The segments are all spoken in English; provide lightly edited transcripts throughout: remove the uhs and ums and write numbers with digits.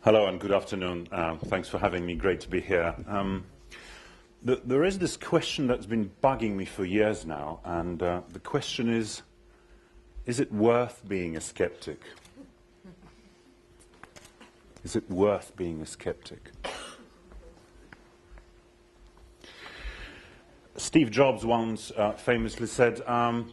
Hello and good afternoon. Thanks for having me. Great to be here. There is this question that's been bugging me for years now, and the question is it worth being a skeptic? Is it worth being a skeptic? Steve Jobs once famously said,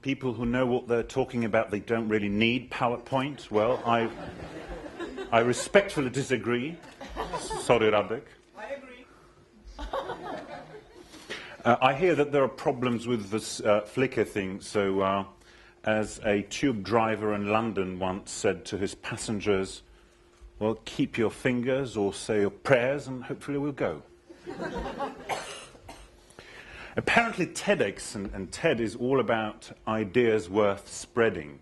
people who know what they're talking about, they don't really need PowerPoint. Well, I respectfully disagree. Sorry, Radek. I agree. I hear that there are problems with this Flickr thing, so as a tube driver in London once said to his passengers, well, keep your fingers or say your prayers and hopefully we'll go. Apparently TEDx and TED is all about ideas worth spreading.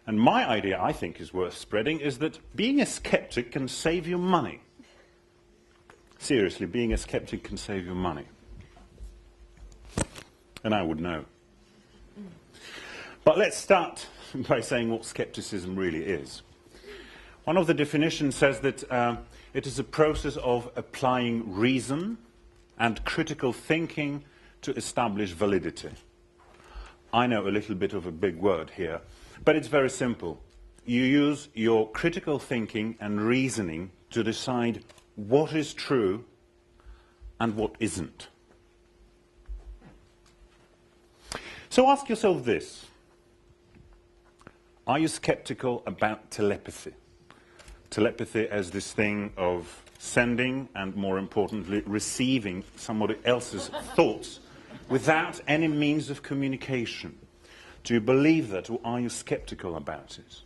And my idea, I think, is worth spreading, is that being a skeptic can save you money. Seriously, being a skeptic can save you money. And I would know. But let's start by saying what skepticism really is. One of the definitions says that it is a process of applying reason and critical thinking to establish validity. I know a little bit of a big word here, but it's very simple. You use your critical thinking and reasoning to decide what is true and what isn't. So ask yourself this. Are you skeptical about telepathy? Telepathy as this thing of sending and, more importantly, receiving somebody else's thoughts without any means of communication. Do you believe that, or are you skeptical about it?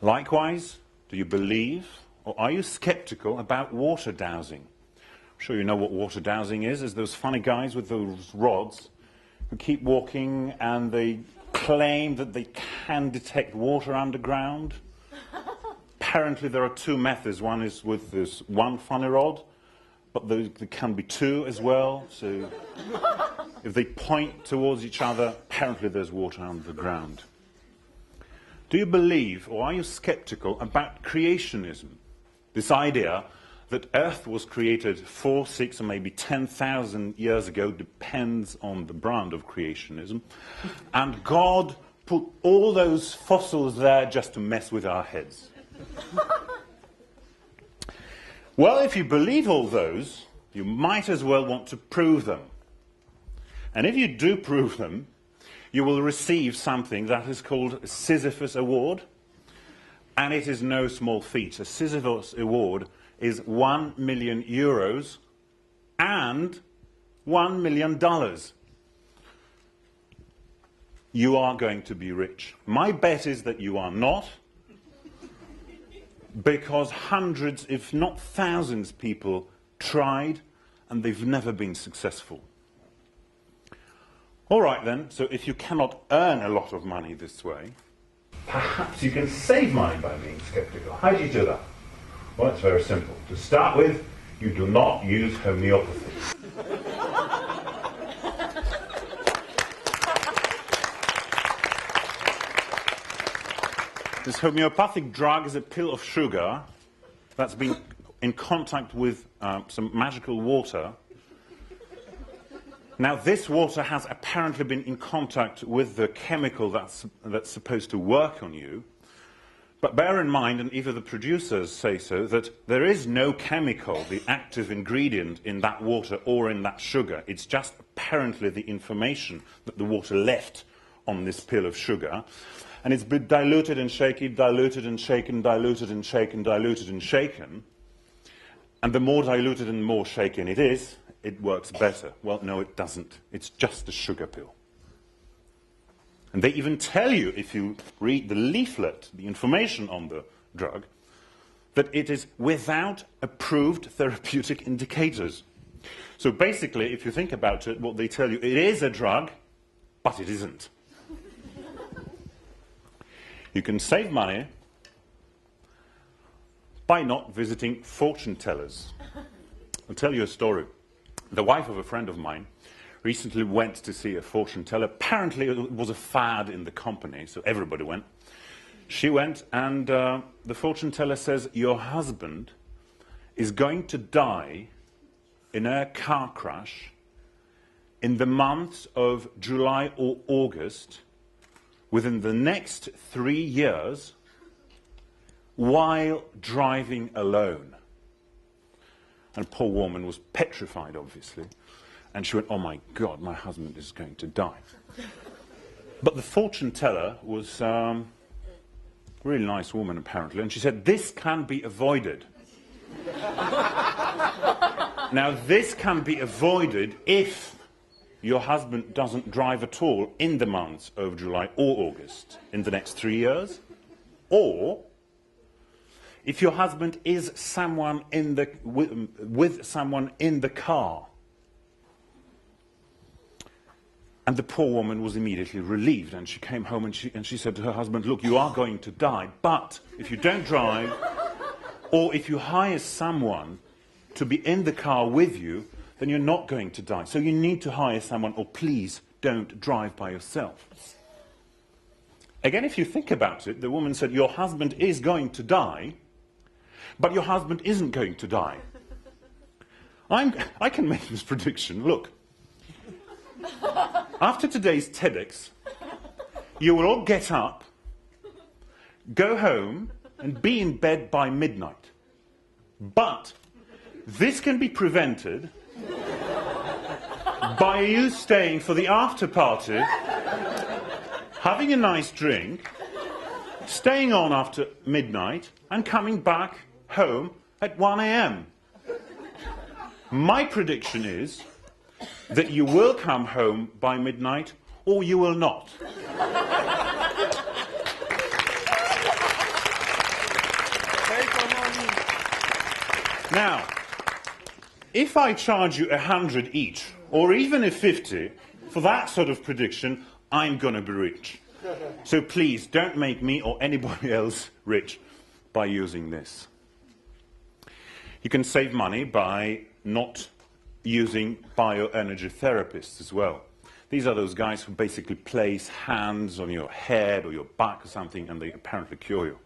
Likewise, do you believe, or are you skeptical about water dowsing? I'm sure you know what water dowsing is. There's those funny guys with those rods who keep walking and they claim that they can detect water underground. Apparently there are two methods. One is with this one funny rod, but there can be two as well. So if they point towards each other, apparently there's water under the ground. Do you believe, or are you skeptical about creationism? This idea that Earth was created 4, 6, or maybe 10,000 years ago, depends on the brand of creationism, and God put all those fossils there just to mess with our heads. Well, if you believe all those, you might as well want to prove them. And if you do prove them, you will receive something that is called a Sisyphus Award, and it is no small feat. A Sisyphus Award is €1 million and $1 million. You are going to be rich. My bet is that you are not, because hundreds, if not thousands, of people tried and they've never been successful. All right then, so if you cannot earn a lot of money this way, perhaps you can save money by being skeptical. How do you do that? Well, it's very simple. To start with, you do not use homeopathy. This homeopathic drug is a pill of sugar that's been in contact with some magical water. Now, this water has apparently been in contact with the chemical that's supposed to work on you. But bear in mind, and even the producers say so, that there is no chemical, the active ingredient in that water or in that sugar. It's just apparently the information that the water left on this pill of sugar. And it's been diluted and shaken, diluted and shaken, diluted and shaken, diluted and shaken. And the more diluted and more shaken it is, it works better. Well, no, it doesn't. It's just a sugar pill. And they even tell you, if you read the leaflet, the information on the drug, that it is without approved therapeutic indicators. So basically, if you think about it, what they tell you, it is a drug, but it isn't. You can save money by not visiting fortune tellers. I'll tell you a story. The wife of a friend of mine recently went to see a fortune teller. Apparently it was a fad in the company, so everybody went. She went and the fortune teller says, your husband is going to die in a car crash in the months of July or August within the next 3 years while driving alone. And the poor woman was petrified, obviously. And she went, oh my God, my husband is going to die. But the fortune teller was a really nice woman, apparently, and she said, this can be avoided. Now, this can be avoided if your husband doesn't drive at all in the months of July or August in the next 3 years, or if your husband is someone in the, with someone in the car. And the poor woman was immediately relieved, and she came home and she said to her husband, look, you are going to die, but if you don't drive, or if you hire someone to be in the car with you, then you're not going to die. So you need to hire someone, or please don't drive by yourself. Again, if you think about it, the woman said, your husband is going to die, but your husband isn't going to die. I can make this prediction. Look. After today's TEDx, you will all get up, go home, and be in bed by midnight. But this can be prevented by you staying for the after party, having a nice drink, staying on after midnight, and coming back home at 1 a.m. My prediction is that you will come home by midnight, or you will not. Now, if I charge you 100 each, or even a 50, for that sort of prediction, I'm going to be rich. So please, don't make me or anybody else rich by using this. You can save money by not using bioenergy therapists as well. These are those guys who basically place hands on your head or your back or something, and they apparently cure you.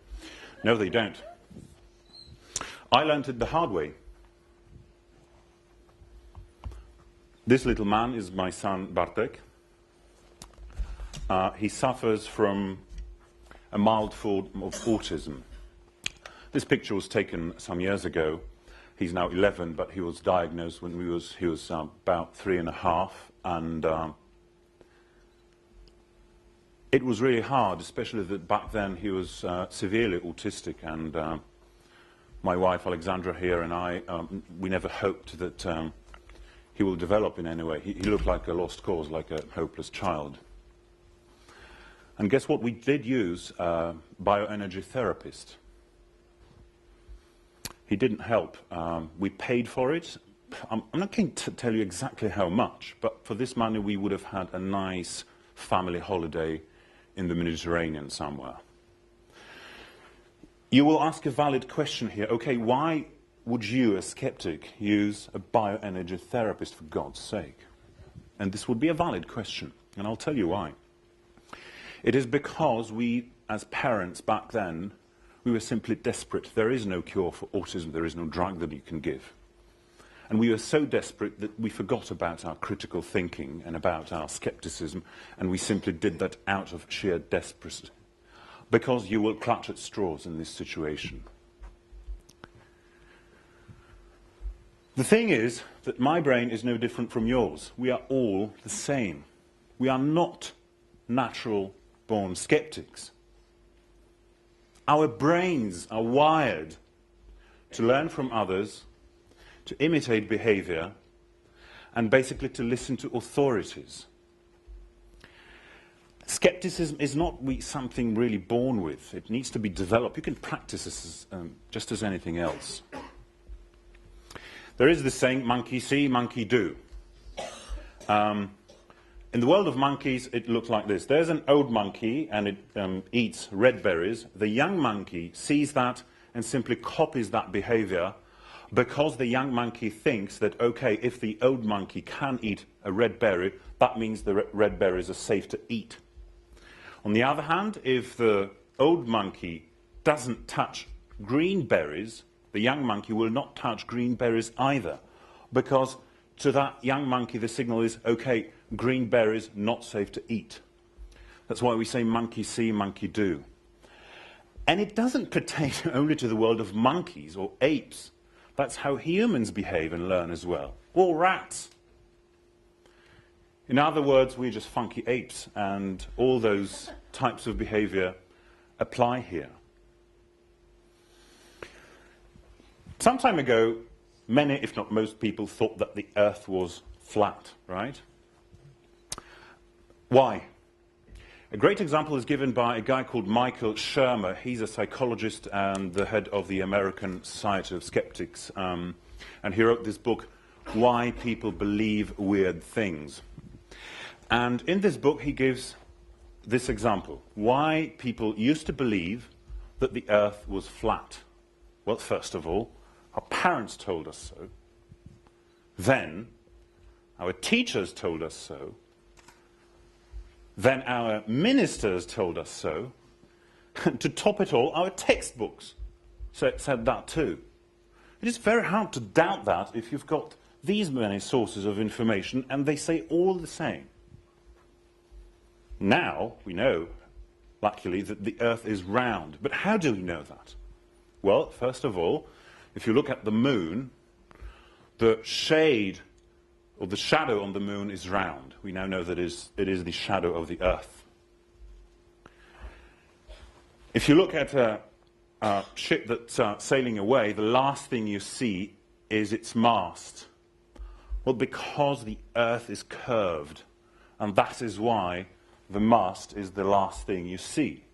No, they don't. I learned it the hard way. This little man is my son Bartek. He suffers from a mild form of autism. This picture was taken some years ago. He's now 11, but he was diagnosed when he was about 3.5, and it was really hard, especially that back then he was severely autistic, and my wife Alexandra here and I, we never hoped that he will develop in any way. He looked like a lost cause, like a hopeless child. And guess what? We did use a bioenergy therapist. He didn't help. We paid for it. I'm not going to tell you exactly how much, but for this money we would have had a nice family holiday in the Mediterranean somewhere. You will ask a valid question here. Okay, why would you, a skeptic, use a bioenergy therapist, for God's sake? And this would be a valid question, and I'll tell you why. It is because we, as parents back then, we were simply desperate. There is no cure for autism. There is no drug that you can give. And we were so desperate that we forgot about our critical thinking and about our skepticism, and we simply did that out of sheer desperation. Because you will clutch at straws in this situation. The thing is that my brain is no different from yours. We are all the same. We are not natural-born skeptics. Our brains are wired to learn from others, to imitate behavior, and basically to listen to authorities. Skepticism is not something really born with. It needs to be developed. You can practice this just as anything else. There is this saying, monkey see, monkey do. In the world of monkeys, it looks like this. There's an old monkey, and it eats red berries. The young monkey sees that and simply copies that behavior, because the young monkey thinks that, okay, if the old monkey can eat a red berry, that means the red berries are safe to eat. On the other hand, if the old monkey doesn't touch green berries, the young monkey will not touch green berries either, because to that young monkey the signal is, okay, green berries, not safe to eat. That's why we say monkey see, monkey do. And it doesn't pertain only to the world of monkeys or apes. That's how humans behave and learn as well, or rats. In other words, we're just funky apes, and all those types of behavior apply here. Some time ago, many, if not most people, thought that the Earth was flat, right? Why? A great example is given by a guy called Michael Shermer. He's a psychologist and the head of the American Society of Skeptics. And he wrote this book, Why People Believe Weird Things. And in this book, he gives this example. Why people used to believe that the Earth was flat. Well, first of all, our parents told us so. Then, our teachers told us so. Then our ministers told us so. And to top it all, our textbooks said that too. It is very hard to doubt that if you've got these many sources of information and they say all the same. Now, we know, luckily, that the Earth is round. But how do we know that? Well, first of all, if you look at the moon, the shade or the shadow on the moon is round. We now know that it is the shadow of the Earth. If you look at a ship that's sailing away, the last thing you see is its mast. Well, because the Earth is curved, and that is why the mast is the last thing you see.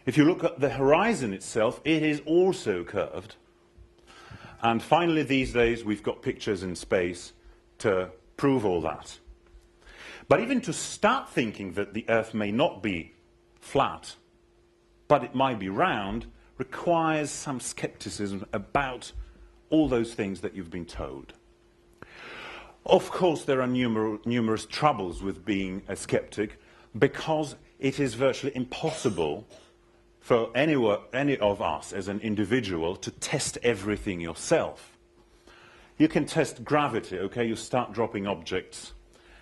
If you look at the horizon itself, it is also curved. And finally, these days, we've got pictures in space to prove all that. But even to start thinking that the Earth may not be flat, but it might be round, requires some skepticism about all those things that you've been told. Of course, there are numerous troubles with being a skeptic, because it is virtually impossible for any of us as an individual to test everything yourself. You can test gravity, okay? You start dropping objects,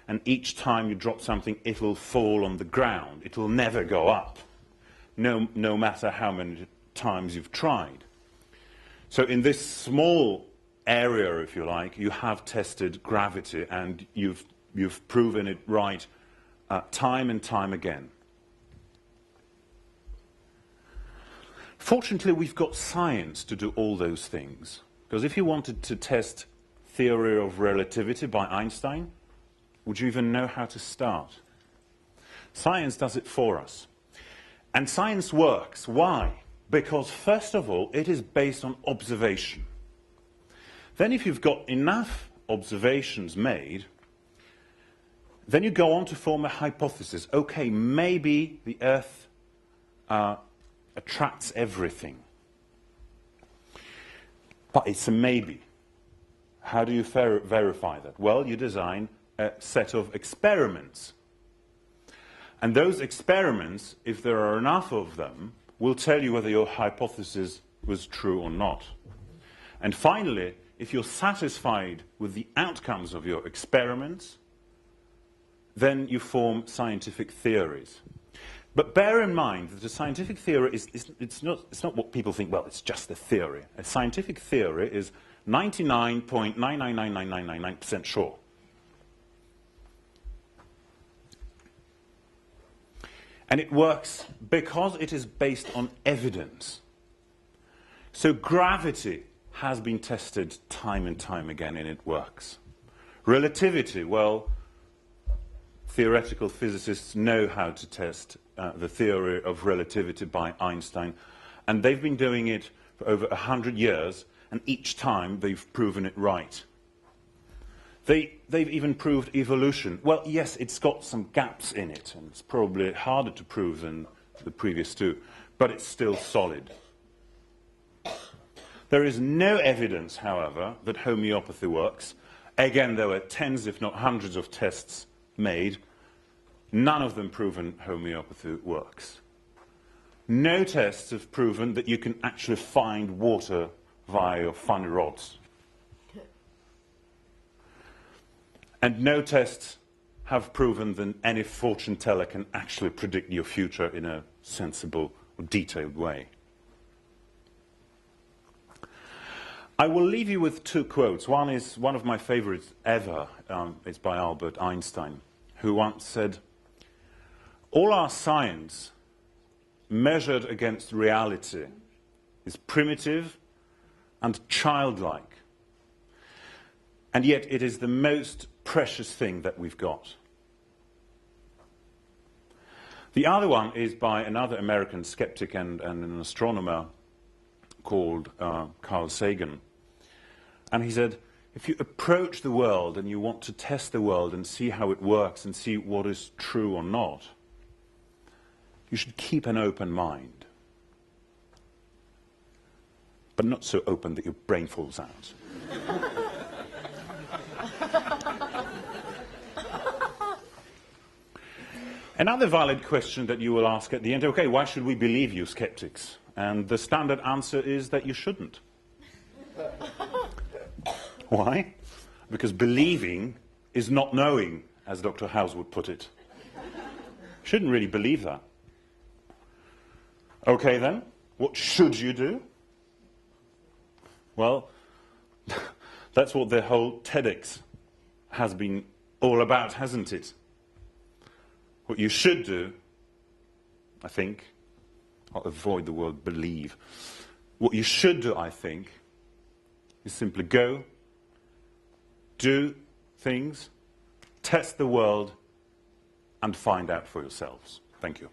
and each time you drop something, it will fall on the ground. It will never go up, no matter how many times you've tried. So in this small area, if you like, you have tested gravity, and you've proven it right time and time again. Fortunately, we've got science to do all those things. Because if you wanted to test theory of relativity by Einstein, would you even know how to start? Science does it for us. And science works. Why? Because, first of all, it is based on observation. Then if you've got enough observations made, then you go on to form a hypothesis. Okay, maybe the Earth attracts everything. But it's a maybe. How do you verify that? Well, you design a set of experiments. And those experiments, if there are enough of them, will tell you whether your hypothesis was true or not. And finally, if you're satisfied with the outcomes of your experiments, then you form scientific theories. But bear in mind that a scientific theory it's not what people think, well, it's just a theory. A scientific theory is 99.999999% sure. And it works because it is based on evidence. So gravity has been tested time and time again, and it works. Relativity, well, theoretical physicists know how to test the theory of relativity by Einstein, and they've been doing it for over 100 years, and each time they've proven it right. They've even proved evolution. Well, yes, it's got some gaps in it, and it's probably harder to prove than the previous two, but it's still solid. There is no evidence, however, that homeopathy works. Again, there were tens, if not hundreds, of tests made, none of them proven homeopathy works. No tests have proven that you can actually find water via your funny rods. And no tests have proven that any fortune teller can actually predict your future in a sensible or detailed way. I will leave you with two quotes. One is one of my favorites ever. It's by Albert Einstein, who once said, "All our science measured against reality is primitive and childlike, and yet it is the most precious thing that we've got." The other one is by another American skeptic and an astronomer called Carl Sagan. And he said, if you approach the world and you want to test the world and see how it works and see what is true or not, you should keep an open mind. But not so open that your brain falls out. Another valid question that you will ask at the end, okay, why should we believe you, skeptics? And the standard answer is that you shouldn't. Why? Because believing is not knowing, as Dr. House would put it. Shouldn't really believe that. Okay then, what should you do? Well, that's what the whole TEDx has been all about, hasn't it? What you should do, I think, I'll avoid the word believe. What you should do, I think, is simply go, do things, test the world, and find out for yourselves. Thank you.